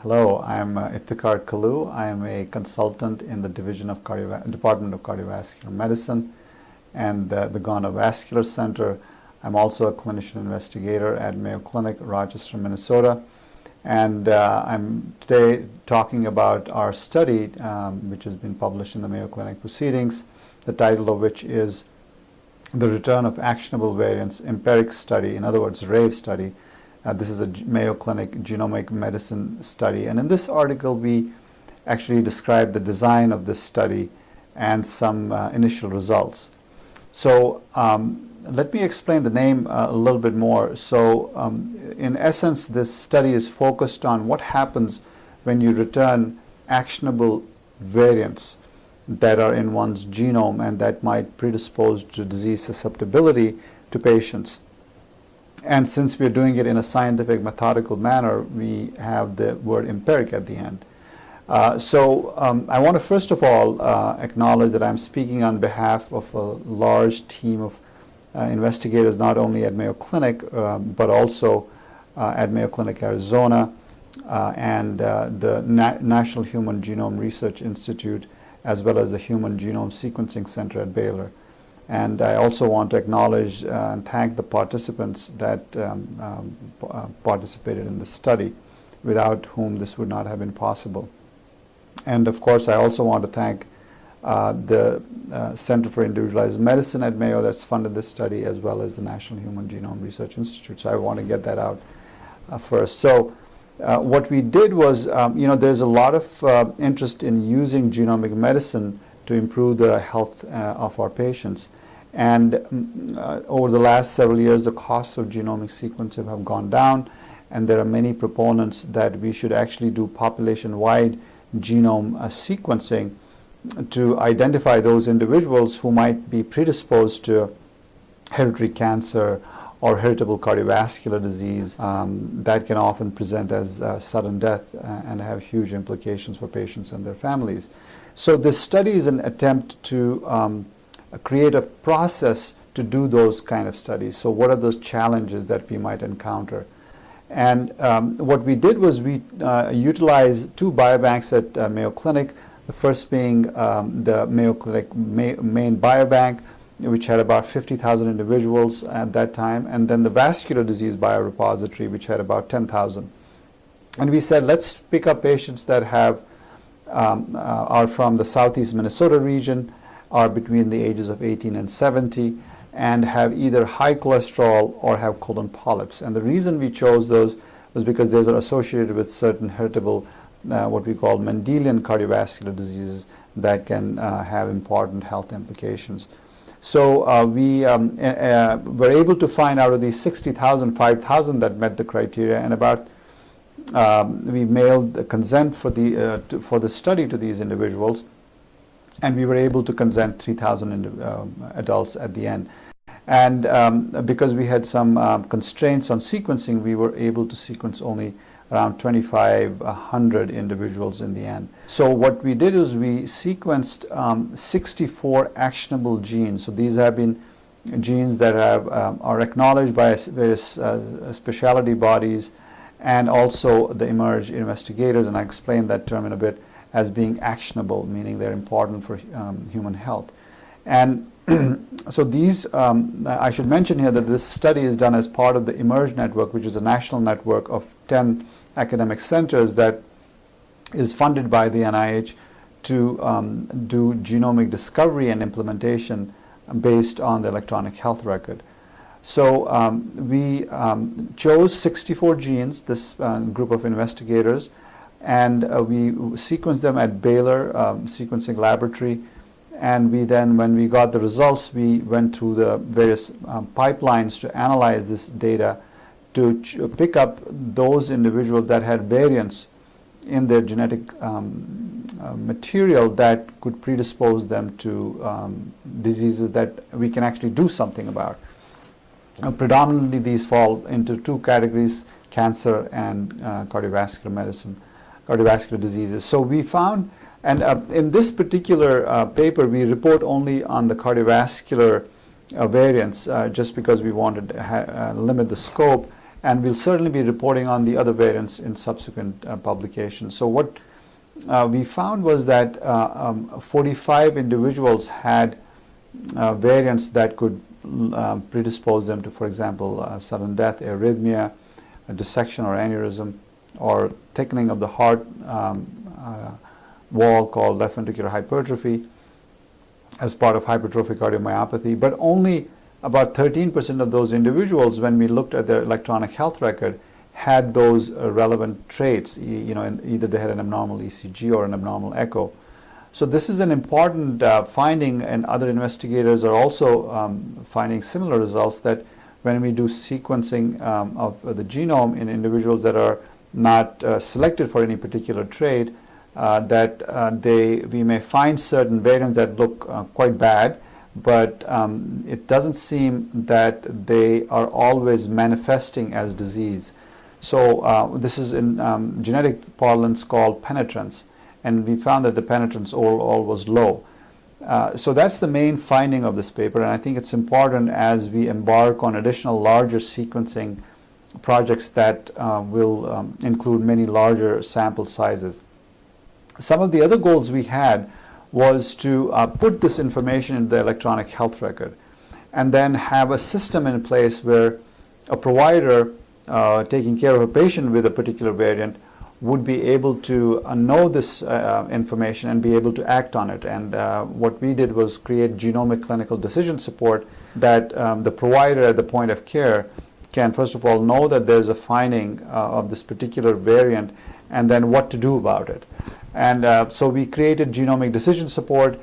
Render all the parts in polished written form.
Hello, I'm Iftikhar Kalu. I am a consultant in the Department of Cardiovascular Medicine and the Ghana Vascular Center. I'm also a clinician investigator at Mayo Clinic, Rochester, Minnesota. And I'm today talking about our study, which has been published in the Mayo Clinic Proceedings, the title of which is The Return of Actionable Variants Empirical Study, in other words, RAVE study. This is a Mayo Clinic genomic medicine study. And in this article, we actually describe the design of this study and some initial results. So let me explain the name a little bit more. So in essence, this study is focused on what happens when you return actionable variants that are in one's genome and that might predispose to disease susceptibility to patients. And since we're doing it in a scientific, methodical manner, we have the word empiric at the end. So I want to first of all acknowledge that I'm speaking on behalf of a large team of investigators, not only at Mayo Clinic, but also at Mayo Clinic, Arizona, and the National Human Genome Research Institute, as well as the Human Genome Sequencing Center at Baylor. And I also want to acknowledge and thank the participants that participated in the study, without whom this would not have been possible. And of course, I also want to thank the Center for Individualized Medicine at Mayo that's funded this study, as well as the National Human Genome Research Institute. So I want to get that out first. So what we did was, there's a lot of interest in using genomic medicine to improve the health of our patients. And over the last several years, the costs of genomic sequencing have gone down, and there are many proponents that we should actually do population-wide genome sequencing to identify those individuals who might be predisposed to hereditary cancer or heritable cardiovascular disease that can often present as sudden death and have huge implications for patients and their families. So this study is an attempt to create a process to do those kind of studies. So what are those challenges that we might encounter? And what we did was we utilized two biobanks at Mayo Clinic, the first being the Mayo Clinic main biobank, which had about 50,000 individuals at that time, and then the vascular disease biorepository, which had about 10,000. And we said, let's pick up patients that have are from the southeast Minnesota region, are between the ages of 18 and 70, and have either high cholesterol or have colon polyps. And the reason we chose those was because those are associated with certain heritable, what we call Mendelian cardiovascular diseases that can have important health implications. So we were able to find out of these 60,000, 5,000 that met the criteria, and about we mailed the consent for the study to these individuals, and we were able to consent 3,000 adults at the end. And because we had some constraints on sequencing, we were able to sequence only around 2,500 individuals in the end. So what we did is we sequenced 64 actionable genes. So these have been genes that are acknowledged by various specialty bodies and also the emerged investigators, and I explained that term in a bit, as being actionable, meaning they're important for human health. And so these, I should mention here that this study is done as part of the eMERGE network, which is a national network of 10 academic centers that is funded by the NIH to do genomic discovery and implementation based on the electronic health record. So we chose 64 genes, this group of investigators, and we sequenced them at Baylor Sequencing Laboratory. And we then, when we got the results, we went through the various pipelines to analyze this data to pick up those individuals that had variants in their genetic material that could predispose them to diseases that we can actually do something about. Predominantly, these fall into two categories: cancer and cardiovascular diseases. So we found, and in this particular paper, we report only on the cardiovascular variants, just because we wanted to limit the scope. And we'll certainly be reporting on the other variants in subsequent publications. So what we found was that 45 individuals had variants that could predispose them to, for example, sudden death, arrhythmia, a dissection or aneurysm, or thickening of the heart wall called left ventricular hypertrophy as part of hypertrophic cardiomyopathy. But only about 13% of those individuals, when we looked at their electronic health record, had those relevant traits. Either they had an abnormal ECG or an abnormal echo. So this is an important finding, and other investigators are also finding similar results, that when we do sequencing of the genome in individuals that are not selected for any particular trait, we may find certain variants that look quite bad, but it doesn't seem that they are always manifesting as disease. So this is in genetic parlance called penetrance, and we found that the penetrance all was low. So that's the main finding of this paper, and I think it's important as we embark on additional larger sequencing projects that will include many larger sample sizes. Some of the other goals we had was to put this information in the electronic health record, and then have a system in place where a provider taking care of a patient with a particular variant would be able to know this information and be able to act on it. And what we did was create genomic clinical decision support that the provider at the point of care can, first of all, know that there's a finding of this particular variant, and then what to do about it. And so we created genomic decision support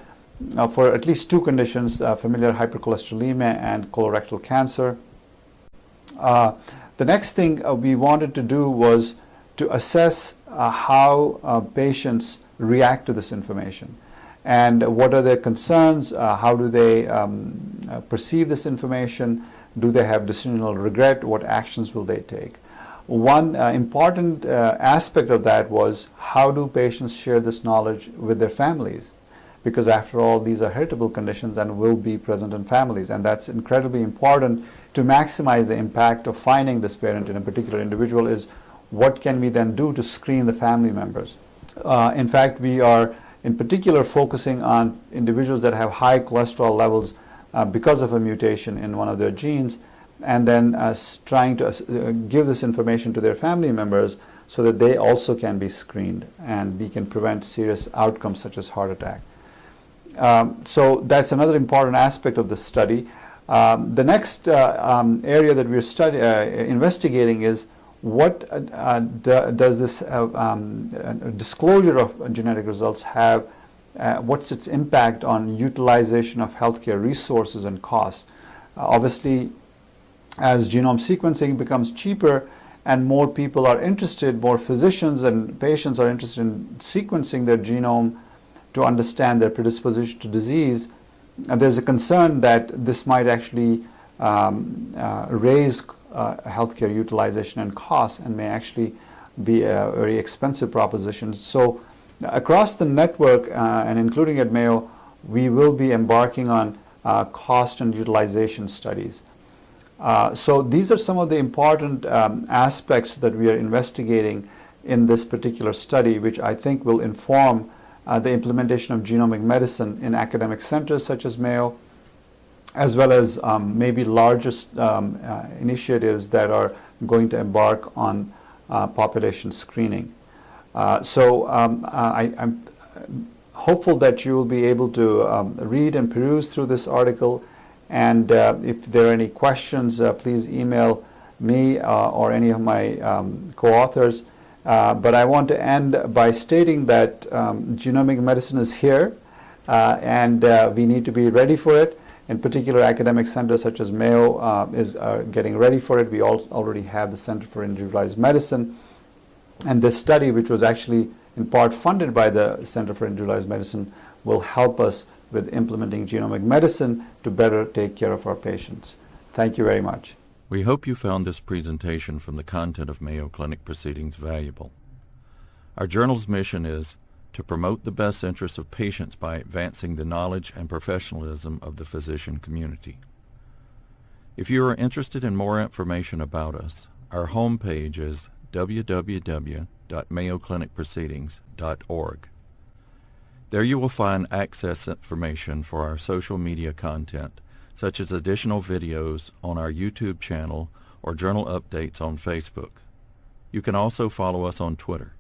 for at least two conditions, familial hypercholesterolemia and colorectal cancer. The next thing we wanted to do was to assess how patients react to this information, and what are their concerns, how do they perceive this information, do they have decisional regret, what actions will they take. One important aspect of that was, how do patients share this knowledge with their families? Because after all, these are heritable conditions and will be present in families, and that's incredibly important to maximize the impact of finding this variant in a particular individual. Is what can we then do to screen the family members? In fact, we are in particular focusing on individuals that have high cholesterol levels because of a mutation in one of their genes, and then trying to give this information to their family members so that they also can be screened and we can prevent serious outcomes such as heart attack. So that's another important aspect of the study. The next area that we're investigating is, what does this disclosure of genetic results have? What's its impact on utilization of healthcare resources and costs? Obviously, as genome sequencing becomes cheaper and more people are interested, more physicians and patients are interested in sequencing their genome to understand their predisposition to disease, there's a concern that this might actually raise healthcare utilization and costs, and may actually be a very expensive proposition. So across the network, and including at Mayo, we will be embarking on cost and utilization studies. So these are some of the important aspects that we are investigating in this particular study, which I think will inform the implementation of genomic medicine in academic centers such as Mayo, as well as maybe largest initiatives that are going to embark on population screening. So I'm hopeful that you will be able to read and peruse through this article, and if there are any questions, please email me or any of my co-authors. But I want to end by stating that genomic medicine is here, and we need to be ready for it. In particular, academic centers such as Mayo is getting ready for it. We already have the Center for Individualized Medicine, and this study, which was actually in part funded by the Center for Individualized Medicine, will help us with implementing genomic medicine to better take care of our patients. Thank you very much. We hope you found this presentation from the content of Mayo Clinic Proceedings valuable. Our journal's mission is to promote the best interests of patients by advancing the knowledge and professionalism of the physician community. If you are interested in more information about us, Our homepage is www.mayoclinicproceedings.org. There you will find access information for our social media content, such as additional videos on our YouTube channel or journal updates on Facebook. You can also follow us on Twitter.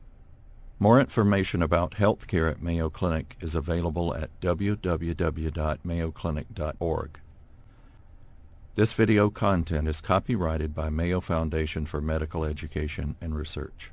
More information about healthcare at Mayo Clinic is available at www.mayoclinic.org. This video content is copyrighted by Mayo Foundation for Medical Education and Research.